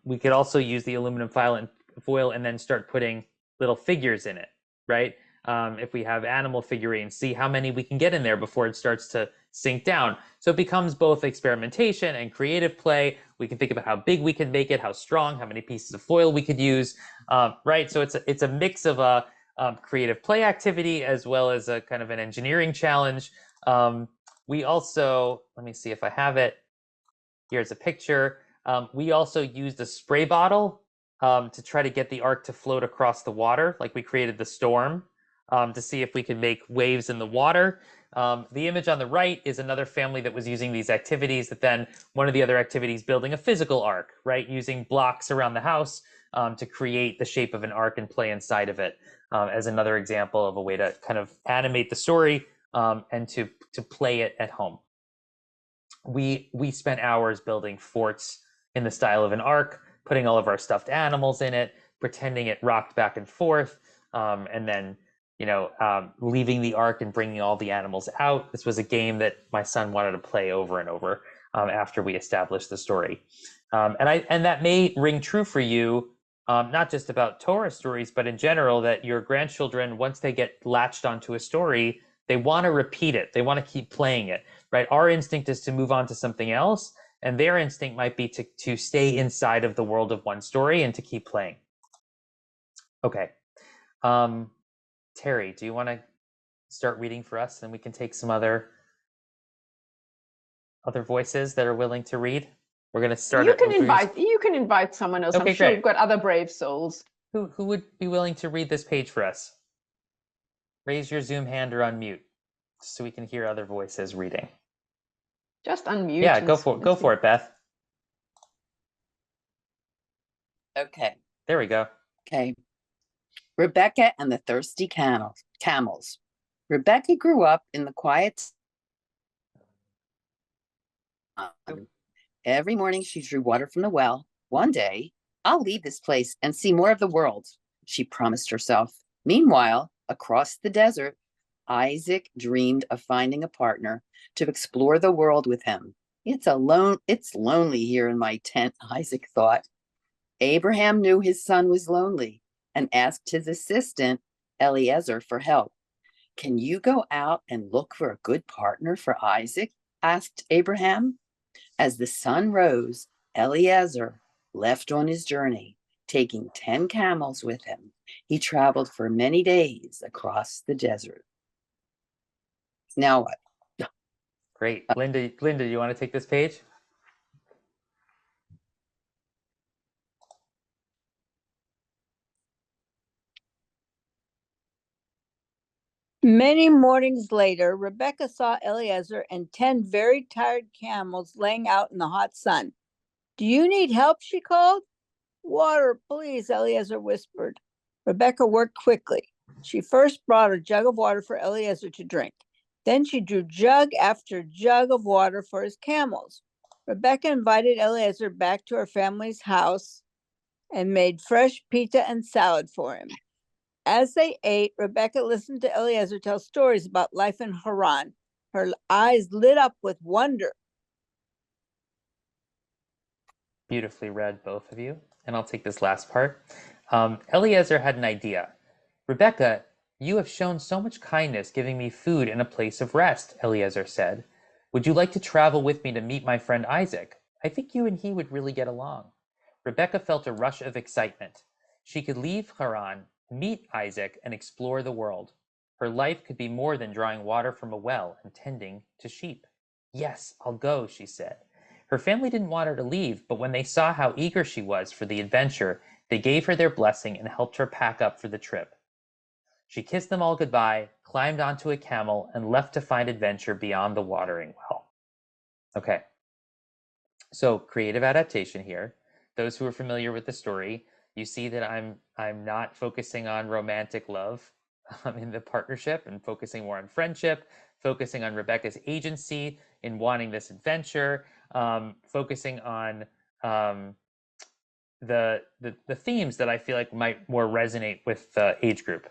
We could also use the aluminum foil and then start putting little figures in it, right? If we have animal figurines, see how many we can get in there before it starts to sink down. So it becomes both experimentation and creative play. We can think about how big we can make it, how strong, how many pieces of foil we could use, right? So it's a mix of a creative play activity as well as a kind of an engineering challenge. We also, let me see if I have it. Here's a picture. We also used a spray bottle to try to get the ark to float across the water, like we created the storm, to see if we could make waves in the water. The image on the right is another family that was using these activities, that then one of the other activities building a physical ark, right? Using blocks around the house to create the shape of an ark and play inside of it, as another example of a way to kind of animate the story and to play it at home. We spent hours building forts in the style of an ark, putting all of our stuffed animals in it, pretending it rocked back and forth, and then leaving the ark and bringing all the animals out. This was a game that my son wanted to play over and over after we established the story. And that may ring true for you, not just about Torah stories, but in general, that your grandchildren, once they get latched onto a story, They want to repeat it. They want to keep playing it, right? Our instinct is to move on to something else, and their instinct might be to stay inside of the world of one story and to keep playing. Okay. Terry, do you want to start reading for us, and we can take some other voices that are willing to read? We're going to start. You can invite someone else. Okay, I'm sure great. we've got other brave souls. Who would be willing to read this page for us? Raise your Zoom hand or unmute so we can hear other voices reading. Just unmute. Yeah, go for it, Beth. Okay. There we go. Okay. Rebecca and the Thirsty Camels. Rebecca grew up in the quiet. Every morning she drew water from the well. One day, I'll leave this place and see more of the world, she promised herself. Meanwhile, across the desert, Isaac dreamed of finding a partner to explore the world with him. It's lonely here in my tent, Isaac thought. Abraham knew his son was lonely and asked his assistant, Eliezer, for help. Can you go out and look for a good partner for Isaac? Asked Abraham. As the sun rose, Eliezer left on his journey, taking 10 camels with him. He traveled for many days across the desert. Now what? Great. Linda, do you want to take this page? Many mornings later, Rebecca saw Eliezer and 10 very tired camels laying out in the hot sun. Do you need help? She called. Water, please, Eliezer whispered. Rebecca worked quickly. She first brought a jug of water for Eliezer to drink. Then she drew jug after jug of water for his camels. Rebecca invited Eliezer back to her family's house and made fresh pita and salad for him. As they ate, Rebecca listened to Eliezer tell stories about life in Haran. Her eyes lit up with wonder. Beautifully read, both of you. And I'll take this last part. Eliezer had an idea. Rebecca, you have shown so much kindness giving me food and a place of rest, Eliezer said. Would you like to travel with me to meet my friend Isaac? I think you and he would really get along. Rebecca felt a rush of excitement. She could leave Haran, meet Isaac, and explore the world. Her life could be more than drawing water from a well and tending to sheep. Yes, I'll go, she said. Her family didn't want her to leave, but when they saw how eager she was for the adventure, they gave her their blessing and helped her pack up for the trip. She kissed them all goodbye, climbed onto a camel, and left to find adventure beyond the watering well. Okay, so creative adaptation here. Those who are familiar with the story, you see that I'm not focusing on romantic love in the partnership and focusing more on friendship, focusing on Rebecca's agency in wanting this adventure, focusing on the themes that I feel like might more resonate with the age group.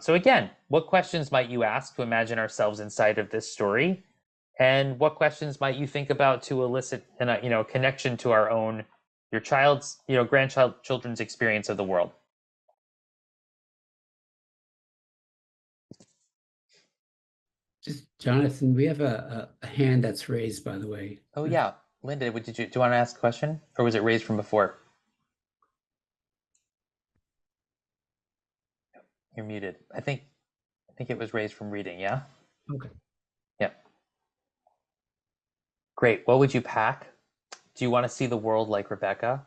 So again, what questions might you ask to imagine ourselves inside of this story? And what questions might you think about to elicit a connection to our own, your child's, children's experience of the world? Just Jonathan, we have a hand that's raised, by the way. Oh yeah, Linda, do you want to ask a question, or was it raised from before? You're muted. I think it was raised from reading. Yeah. Okay. Yeah. Great. What would you pack? Do you want to see the world like Rebecca?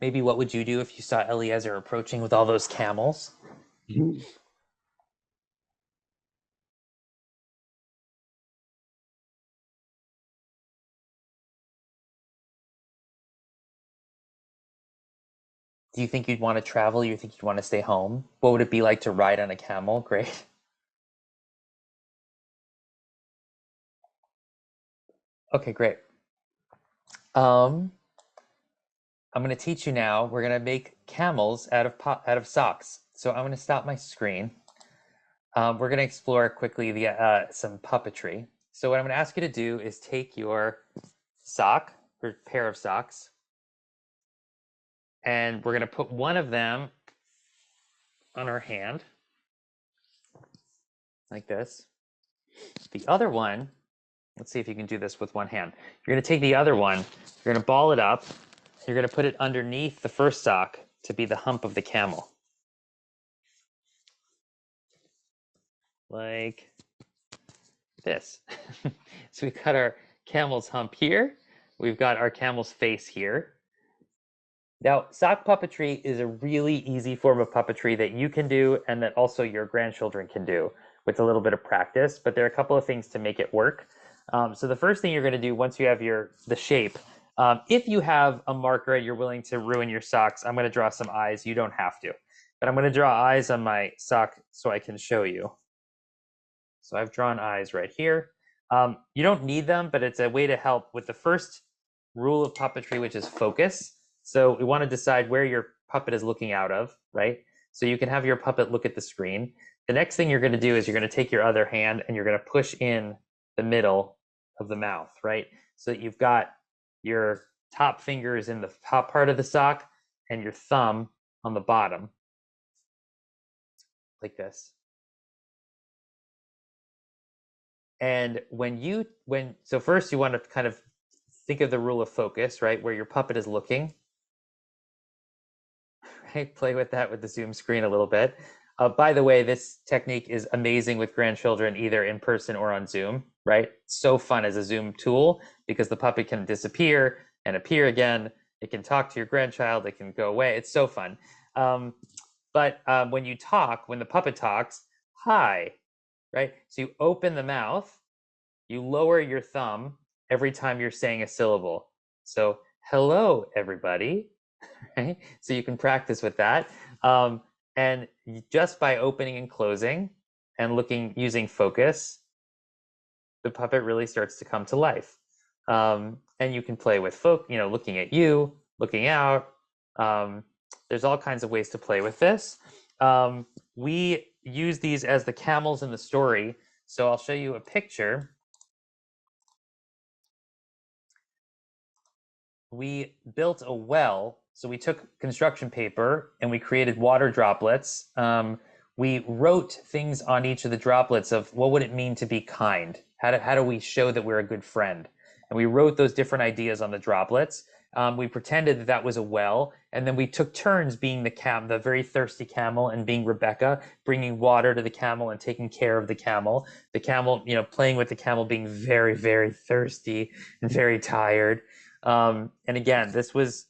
Maybe what would you do if you saw Eliezer approaching with all those camels? Mhm. Do you think you'd want to travel? You think you'd want to stay home? What would it be like to ride on a camel? Great. Okay, great. I'm going to teach you now. We're going to make camels out of socks. So I'm going to stop my screen. We're going to explore quickly some puppetry. So what I'm going to ask you to do is take your sock or pair of socks. And we're going to put one of them on our hand, like this. The other one, let's see if you can do this with one hand. You're going to take the other one, you're going to ball it up, you're going to put it underneath the first sock to be the hump of the camel. Like this. So we've got our camel's hump here. We've got our camel's face here. Now, sock puppetry is a really easy form of puppetry that you can do and that also your grandchildren can do with a little bit of practice, but there are a couple of things to make it work. So the first thing you're going to do once you have the shape, if you have a marker and you're willing to ruin your socks, I'm going to draw some eyes. You don't have to, but I'm going to draw eyes on my sock so I can show you. So I've drawn eyes right here. You don't need them, but it's a way to help with the first rule of puppetry, which is focus. So we want to decide where your puppet is looking out of, right? So you can have your puppet look at the screen. The next thing you're going to do is you're going to take your other hand and you're going to push in the middle of the mouth, right? So that you've got your top fingers in the top part of the sock and your thumb on the bottom, like this. And so first you want to kind of think of the rule of focus, right? Where your puppet is looking. Right? Play with that with the Zoom screen a little bit. By the way, this technique is amazing with grandchildren, either in person or on Zoom, right? It's so fun as a Zoom tool because the puppet can disappear and appear again. It can talk to your grandchild. It can go away. It's so fun. But when the puppet talks, hi, right? So you open the mouth, you lower your thumb every time you're saying a syllable. So hello, everybody. Right? So you can practice with that. And just by opening and closing and using focus, the puppet really starts to come to life. And you can play with looking at you, looking out. There's all kinds of ways to play with this. We use these as the camels in the story. So I'll show you a picture. We built a well. So we took construction paper and we created water droplets. We wrote things on each of the droplets of what would it mean to be kind? How do we show that we're a good friend? And we wrote those different ideas on the droplets. We pretended that was a well, and then we took turns being the very thirsty camel, and being Rebecca, bringing water to the camel and taking care of the camel. The camel, playing with the camel, being very, very thirsty and very tired. And again, this was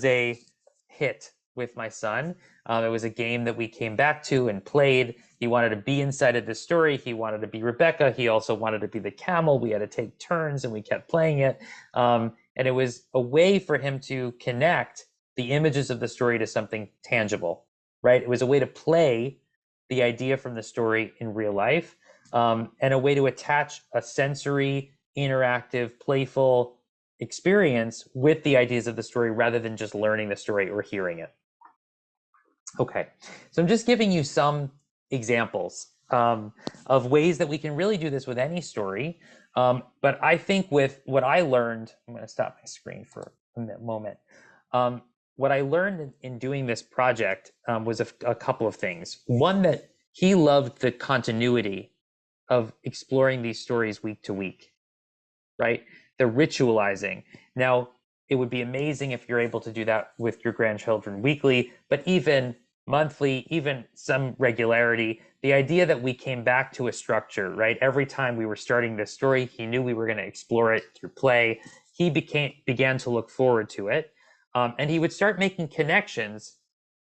a hit with my son. It was a game that we came back to and played. He wanted to be inside of the story. He wanted to be Rebecca. He also wanted to be the camel. We had to take turns and we kept playing it. And it was a way for him to connect the images of the story to something tangible, right? It was a way to play the idea from the story in real life, and a way to attach a sensory, interactive, playful experience with the ideas of the story rather than just learning the story or hearing it. Okay, so I'm just giving you some examples of ways that we can really do this with any story. But I think with what I learned, I'm going to stop my screen for a moment. What I learned in doing this project was a couple of things. One, that he loved the continuity of exploring these stories week to week, right? The ritualizing. Now, it would be amazing if you're able to do that with your grandchildren weekly, but even monthly, even some regularity. The idea that we came back to a structure, right? Every time we were starting this story, he knew we were going to explore it through play. He began to look forward to it. And he would start making connections,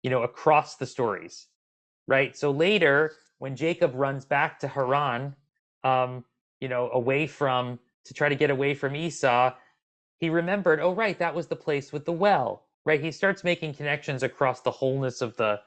across the stories, right? So later, when Jacob runs back to Haran, to try to get away from Esau, he remembered, oh, right, that was the place with the well, right? He starts making connections across the wholeness of the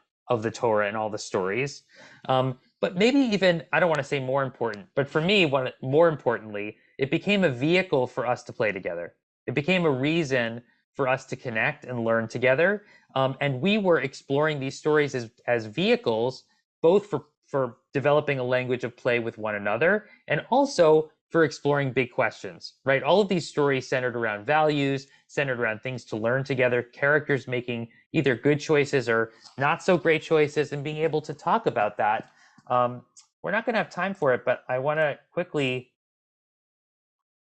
Torah and all the stories. But maybe even, I don't want to say more important, but for me, more importantly, it became a vehicle for us to play together. It became a reason for us to connect and learn together. And we were exploring these stories as vehicles, both for developing a language of play with one another, and also for exploring big questions, right? All of these stories centered around values, centered around things to learn together, characters making either good choices or not so great choices, and being able to talk about that. We're not going to have time for it, but I want to quickly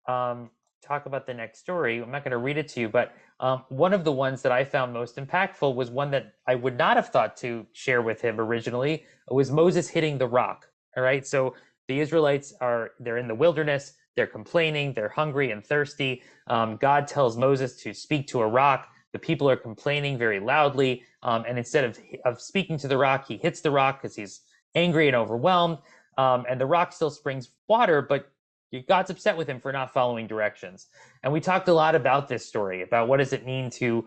talk about the next story. I'm not going to read it to you, but one of the ones that I found most impactful was one that I would not have thought to share with him originally. It was Moses hitting the rock. All right, so the Israelites they're in the wilderness, they're complaining, they're hungry and thirsty. God tells Moses to speak to a rock. The people are complaining very loudly, and instead of speaking to the rock, he hits the rock because he's angry and overwhelmed, and the rock still springs water, but God's upset with him for not following directions. And we talked a lot about this story, about what does it mean to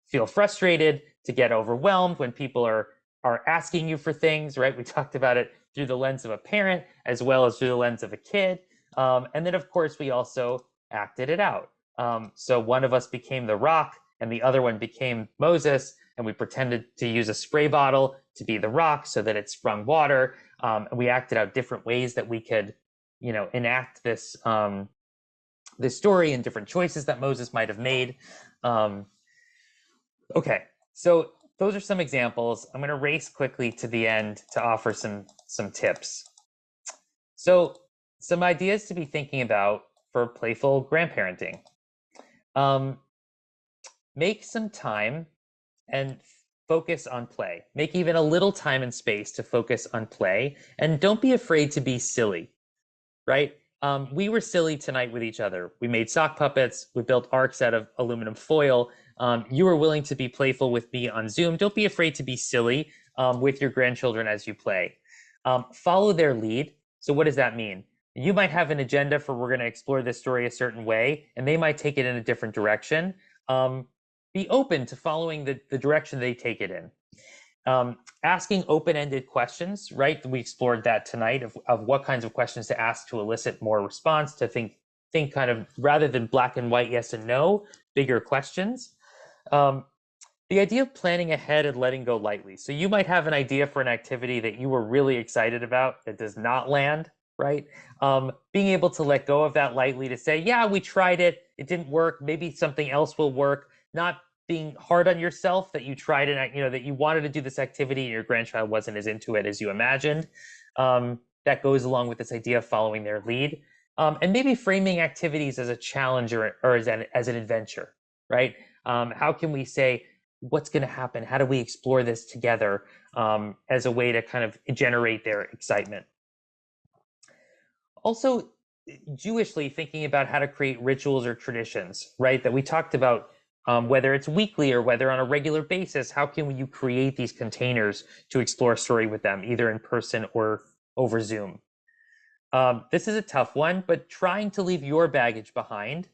feel frustrated, to get overwhelmed when people are asking you for things, right? We talked about it through the lens of a parent as well as through the lens of a kid. And then, of course, we also acted it out. So one of us became the rock and the other one became Moses, and we pretended to use a spray bottle to be the rock so that it sprung water. And we acted out different ways that we could enact this this story and different choices that Moses might have made. Okay, so those are some examples. I'm going to race quickly to the end to offer some tips. So some ideas to be thinking about for playful grandparenting. Make some time and focus on play. Make even a little time and space to focus on play, and don't be afraid to be silly. Right? We were silly tonight with each other. We made sock puppets. We built arcs out of aluminum foil. You were willing to be playful with me on Zoom. Don't be afraid to be silly with your grandchildren as you play. Follow their lead. So what does that mean? You might have an agenda for we're going to explore this story a certain way, and they might take it in a different direction. Be open to following the direction they take it in. Asking open-ended questions, right? We explored that tonight of what kinds of questions to ask to elicit more response, to think kind of rather than black and white, yes and no, bigger questions. The idea of planning ahead and letting go lightly. So you might have an idea for an activity that you were really excited about that does not land, right? Being able to let go of that lightly, to say, yeah, we tried it, it didn't work, maybe something else will work, not being hard on yourself that you tried it, that you wanted to do this activity and your grandchild wasn't as into it as you imagined. That goes along with this idea of following their lead. And maybe framing activities as a challenge or as an adventure, right? How can we say, what's going to happen? How do we explore this together as a way to kind of generate their excitement? Also, Jewishly, thinking about how to create rituals or traditions, right? That we talked about, whether it's weekly or whether on a regular basis, how can you create these containers to explore a story with them, either in person or over Zoom? This is a tough one, but trying to leave your baggage behind,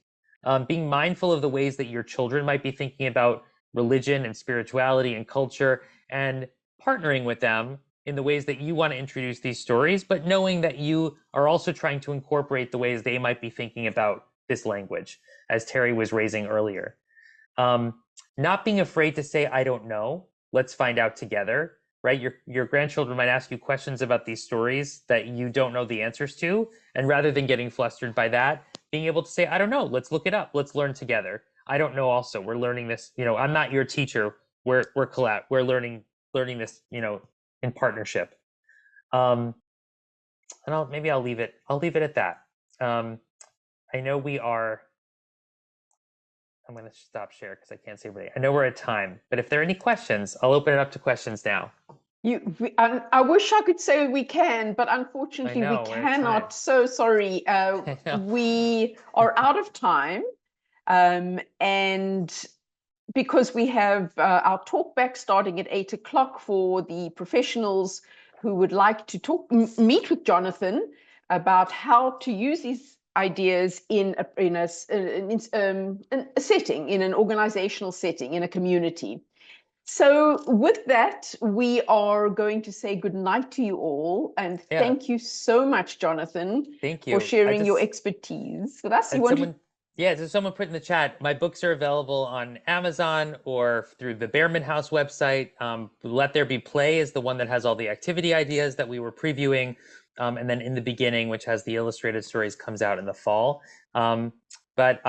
being mindful of the ways that your children might be thinking about religion and spirituality and culture, and partnering with them in the ways that you want to introduce these stories, but knowing that you are also trying to incorporate the ways they might be thinking about this language, as Terry was raising earlier. Not being afraid to say, I don't know, let's find out together, right? Your grandchildren might ask you questions about these stories that you don't know the answers to. And rather than getting flustered by that, being able to say, I don't know, let's look it up. Let's learn together. I don't know also, we're learning this, I'm not your teacher. We're learning this, in partnership. And I'll leave it at that. I know I'm going to stop share because I can't see everybody. I know we're at time, but if there are any questions, I'll open it up to questions now. I wish I could say we can, but unfortunately we cannot. So sorry. We are out of time. And because we have our talk back starting at 8 o'clock for the professionals who would like to meet with Jonathan about how to use these ideas in a setting, in an organizational setting, in a community. So with that, we are going to say good night to you all. And thank you so much, Jonathan, for sharing your expertise with us. Someone put in the chat, my books are available on Amazon or through the Behrman House website. Let There Be Play is the one that has all the activity ideas that we were previewing. and then In the Beginning, which has the illustrated stories, comes out in the fall. But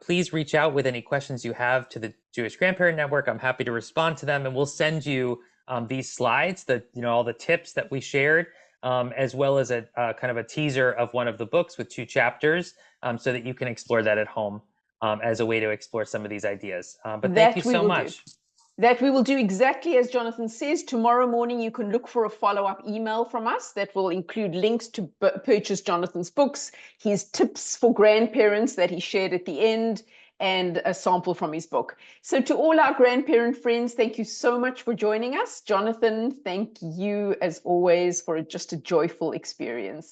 please reach out with any questions you have to the Jewish Grandparent Network. I'm happy to respond to them, and we'll send you these slides, all the tips that we shared, as well as a kind of a teaser of one of the books with 2 chapters, so that you can explore that at home as a way to explore some of these ideas. But thank you so much. That we will do exactly as Jonathan says. Tomorrow morning, you can look for a follow-up email from us that will include links to purchase Jonathan's books, his tips for grandparents that he shared at the end, and a sample from his book. So to all our grandparent friends, thank you so much for joining us. Jonathan, thank you as always for just a joyful experience.